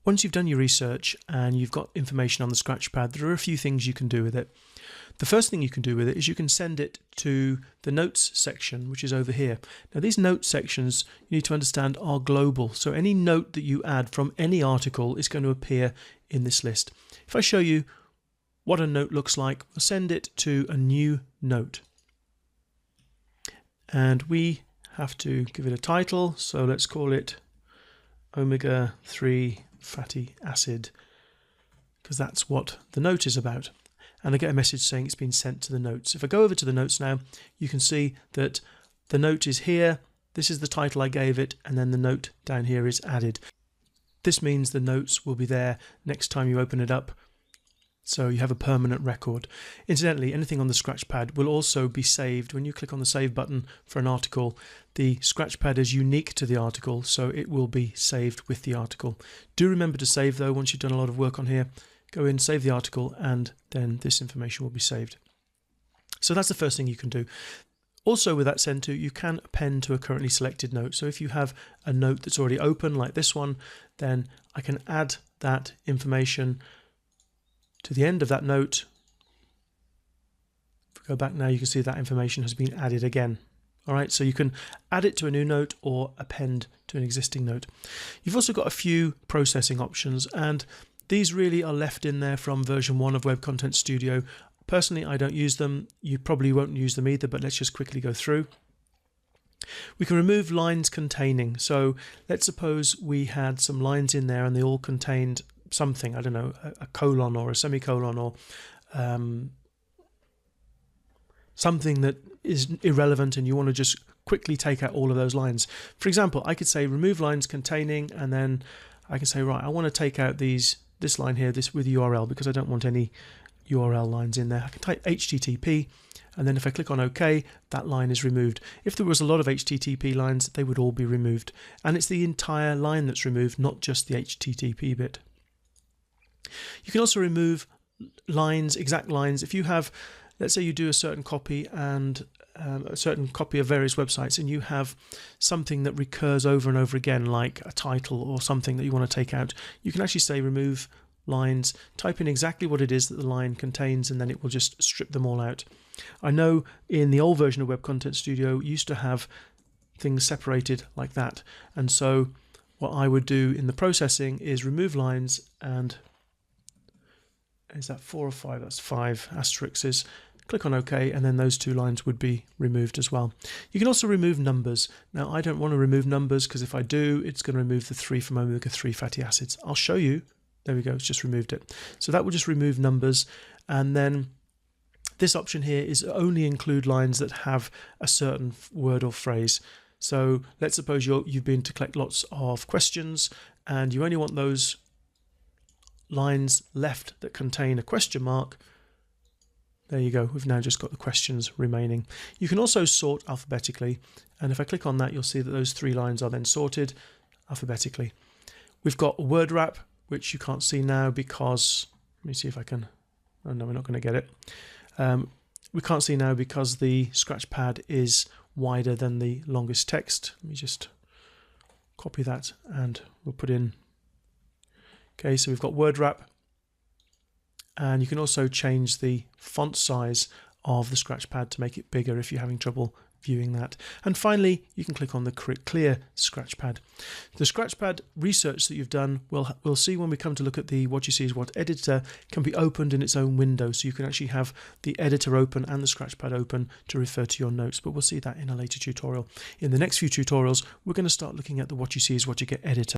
Once you've done your research and you've got information on the Scratchpad, there are a few things you can do with it. The first thing you can do with it is you can send it to the notes section, which is over here. Now these notes sections, you need to understand, are global. So any note that you add from any article is going to appear in this list. If I show you what a note looks like, we'll send it to a new note. And we have to give it a title. So let's call it omega-3 fatty acid, because that's what the note is about. And I get a message saying it's been sent to the notes. If I go over to the notes now, you can see that the note is here. This is the title I gave it, and then the note down here is added. This means the notes will be there next time you open it up, so you have a permanent record. Incidentally, anything on the Scratchpad will also be saved. When you click on the save button for an article, the Scratchpad is unique to the article, so it will be saved with the article. Do remember to save though once you've done a lot of work on here. Go in, save the article, and then this information will be saved. So that's the first thing you can do. Also with that send to, you can append to a currently selected note. So if you have a note that's already open like this one, then I can add that information to the end of that note. If we go back now, you can see that information has been added again. All right, so you can add it to a new note or append to an existing note. You've also got a few processing options, and these really are left in there from version 1 of Web Content Studio. Personally, I don't use them. You probably won't use them either, but let's just quickly go through. We can remove lines containing. So let's suppose we had some lines in there and they all contained something, I don't know, a colon or a semicolon or something that is irrelevant, and you want to just quickly take out all of those lines. For example, I could say remove lines containing, and then I can say, right, I want to take out this line here, this with URL, because I don't want any URL lines in there. I can type HTTP, and then if I click on OK, that line is removed. If there was a lot of HTTP lines, they would all be removed. And it's the entire line that's removed, not just the HTTP bit. You can also remove lines, exact lines. If you have, let's say you do a certain copy and a certain copy of various websites, and you have something that recurs over and over again, like a title or something that you want to take out, you can actually say remove lines, type in exactly what it is that the line contains, and then it will just strip them all out. I know in the old version of Web Content Studio used to have things separated like that, and so what I would do in the processing is remove lines, and is that 4 or 5? That's 5 asterisks. Click on OK, and then those 2 lines would be removed as well. You can also remove numbers. Now, I don't want to remove numbers, because if I do, it's going to remove the 3 from omega-3 fatty acids. I'll show you. There we go, it's just removed it. So that will just remove numbers, and then this option here is only include lines that have a certain word or phrase. So let's suppose you've been to collect lots of questions, and you only want those lines left that contain a question mark. There you go, we've now just got the questions remaining. You can also sort alphabetically, and if I click on that, you'll see that those 3 lines are then sorted alphabetically. We've got a word wrap, which you can't see now because, let me see if I can, oh no, we're not going to get it. We can't see now because the Scratchpad is wider than the longest text. Let me just copy that and we'll put in, okay, so we've got word wrap. And you can also change the font size of the Scratchpad to make it bigger if you're having trouble viewing that. And finally, you can click on the clear Scratchpad. The Scratchpad research that you've done, we'll see when we come to look at the what you see is what editor, can be opened in its own window. So you can actually have the editor open and the Scratchpad open to refer to your notes, but we'll see that in a later tutorial. In the next few tutorials, we're going to start looking at the what you see is what you get editor.